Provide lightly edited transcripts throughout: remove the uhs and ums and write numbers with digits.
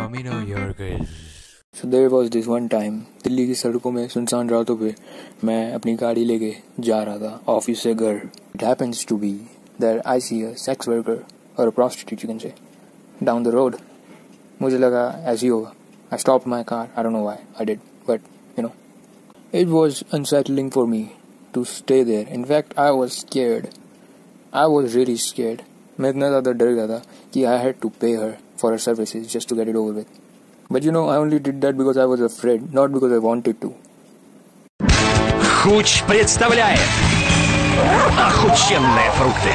Tommy New Yorkers. So there was this one time, Delhi की सड़कों में सुनसान रातों पे मैं अपनी गाड़ी लेके जा रहा था ऑफिस से घर. It happens to be that I see a sex worker or a prostitute, you can say, down the road. मुझे लगा ऐसे ही होगा. I stopped my car. I don't know why I did, but it was unsettling for me to stay there. In fact, I was scared. I was really scared. मैं इतना ज़्यादा डर गया था कि I had to pay her for her services just to get it over with. But I only did that because I was afraid, not because I wanted to. Хуч представляет охуенные фрукты.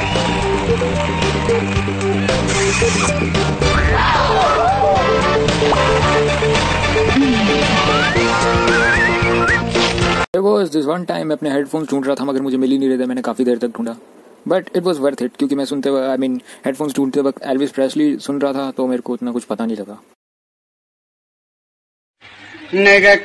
There was this one time मैं अपने headphones ढूंढ रहा था मगर मुझे मिल ही नहीं रहे थे. मैंने काफ़ी देर तक ढूंढा. But it was worth it क्योंकि मैं सुनते हुए हेडफोन्स ढूंढते वक्त एल्विस प्रेस्ली सुन रहा था तो मेरे को उतना कुछ पता नहीं लगा. निगाह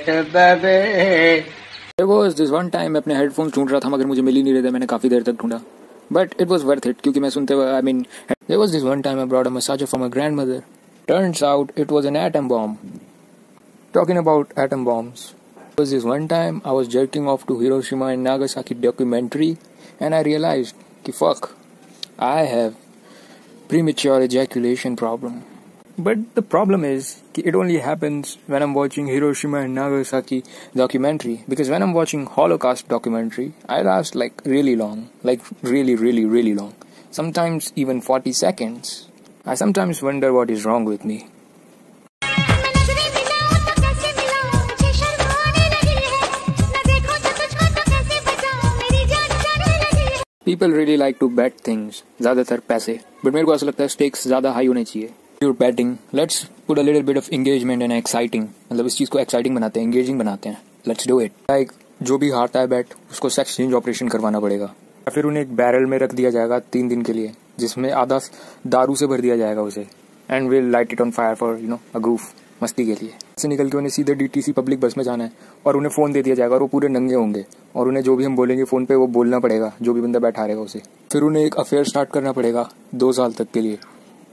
कहत बाबे. There was this one time मैं अपने हेडफोन्स ढूंढ रहा था मगर मुझे मिल ही नहीं रहे थे. मैंने काफ़ी देर तक ढूंढा. But it was worth it क्योंकि मैं सुनते हुए there was this one time I brought a massager for my grandmother. Turns out it was an atom bomb. Talking about atom bombs, there was this one time I was jerking off to Hiroshima and Nagasaki documentary and I realized कि fuck, I have premature ejaculation problem. But the problem is कि it only happens when I'm watching Hiroshima and Nagasaki documentary, because when I'm watching Holocaust documentary, I last like really long, like really long. Sometimes even 40 seconds. I sometimes wonder what is wrong with me. People really like to bet things, ज़्यादातर पैसे. But मेरे को ऐसा लगता है stakes ज़्यादा high होने चाहिए. You're betting. Let's put a little bit of engagement and exciting. मतलब इस चीज़ को exciting बनाते हैं, engaging बनाते हैं. Let's do it. Like जो भी हारता है bet, उसको sex change operation करवाना पड़ेगा. या फिर उन्हें एक बैरल में रख दिया जाएगा 3 दिन के लिए, जिसमें आधा दारू से भर दिया जाएगा उसे. And we'll light it on fire for a goof, मस्ती के लिए. से निकल के उन्हें सीधे DTC पब्लिक बस में जाना है और उन्हें फ़ोन दे दिया जाएगा और वो पूरे नंगे होंगे और उन्हें जो भी हम बोलेंगे फ़ोन पे वो बोलना पड़ेगा, जो भी बंदा बैठा रहेगा उसे. फिर उन्हें एक अफेयर स्टार्ट करना पड़ेगा 2 साल तक के लिए.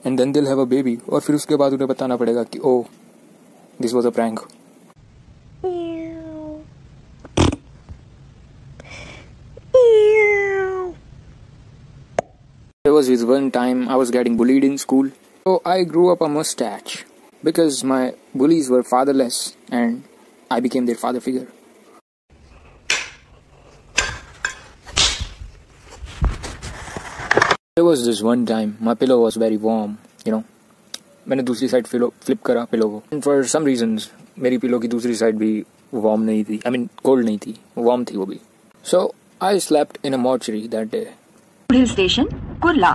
And then they'll have a baby. और फिर उसके बाद उन्हें बताना पड़ेगा कि oh, this was a prank. There was this one time I was getting bullied in school. So I grew up a mustache because my bullies were fatherless and I became their father figure. There was this one time my pillow was very warm, मैंने दूसरी side flip करा pillow को. And for some reasons मेरी pillow की दूसरी side भी warm नहीं थी. कोल्ड नहीं थी, वार्म थी वो भी. So I slept in a mortuary that day. पुढील स्टेशन कुर्ला.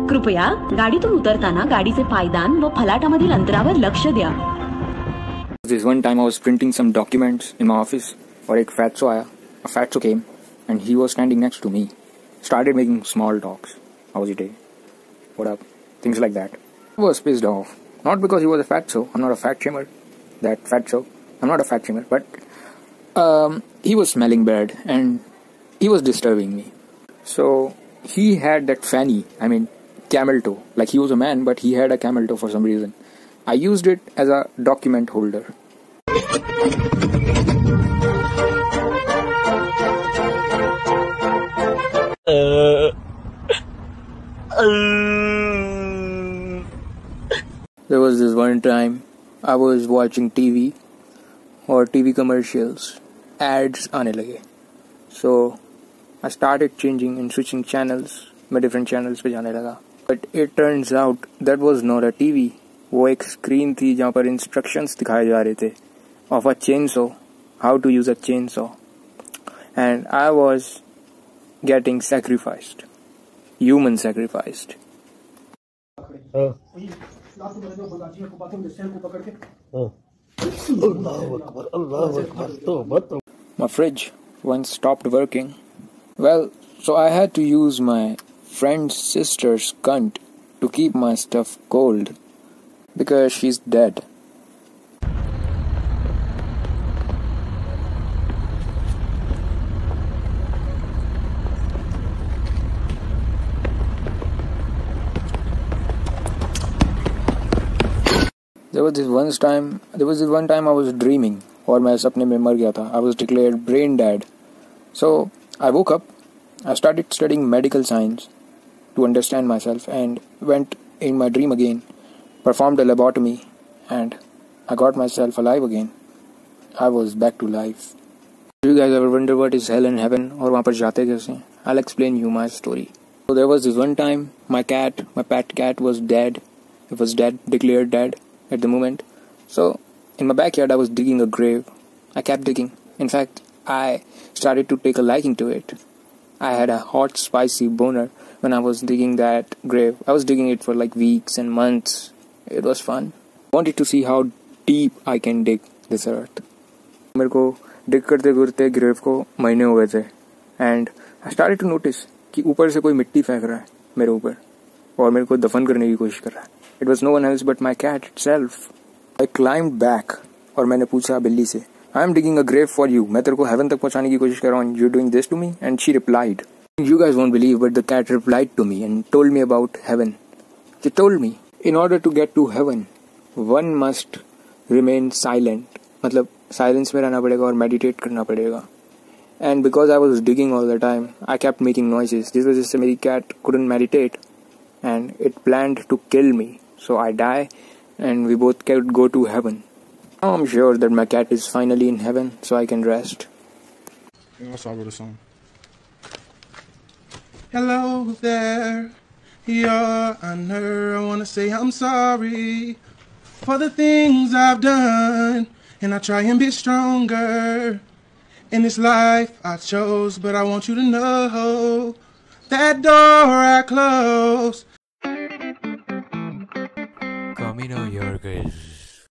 कृपया गाडीतून उतरताना गाडीचे पायदान व फलाटामधील अंतरावर लक्ष द्या. This one time I was printing some documents in my office और एक fatso आया. A fatso came and he was standing next to me. Started making small talks. How was your day? What up? Things like that. I was pissed off. Not because he was a fatso. I'm not a fat shamer. That fatso. I'm not a fat shamer. But he was smelling bad and he was disturbing me. So he had that fanny. Camel toe. Like he was a man, but he had a camel toe for some reason. I used it as a document holder. There was this one time I was watching TV और TV commercials, ads आने लगे. So I started changing and switching channels. मैं different channels पे जाने लगा. But it turns out that was not a TV. वो एक screen थी जहाँ पर instructions दिखाए जा रहे थे of a chainsaw, how to use a chainsaw. And I was getting sacrificed. Human sacrificed. My fridge once stopped working. Well, so I had to use my friend's sister's cunt to keep my stuff cold because she's dead. There was this one time I was dreaming और मैं सपने में मर गया था. I was declared brain dead. So I woke up. I started studying medical science to understand myself and went in my dream again, performed a lobotomy, and I got myself alive again. I was back to life. Do you guys ever wonder what is hell and heaven और वहाँ पर जाते कैसे हैं? I'll explain you my story. So there was this one time my pet cat was dead. It was dead, declared dead at the moment. So in my backyard I was digging a grave. I kept digging. In fact, I started to take a liking to it. I had a hot, spicy boner when I was digging that grave. I was digging it for like weeks and months. It was fun. I wanted to see how deep I can dig this earth. मेरे को dig करते करते grave को महीने हो गए थे. And I started to notice कि ऊपर से कोई मिट्टी फेंक रहा है मेरे ऊपर और मेरे को दफन करने की कोशिश कर रहा है. It was no one else but my cat itself. I climbed back और मैंने पूछा बिल्ली से, I am digging a grave for you. मैं तेरे को heaven तक पहुंचाने की कोशिश कर रहा हूँ. You're doing this to me? And she replied. You guys won't believe, but the cat replied to me and told me about heaven. She told me, in order to get to heaven, one must remain silent. मतलब silence में रहना पड़ेगा और meditate करना पड़ेगा. And because I was digging all the time, I kept making noises. जिस वजह से मेरी cat couldn't meditate. And it planned to kill me. So I die and we both could go to heaven. Now I'm sure that my cat is finally in heaven so I can rest. That's how I wrote a song. Hello there, Your Honor. I want to say I'm sorry for the things I've done. And I try and be stronger in this life I chose. But I want you to know that door I closed. Camino Yorgos.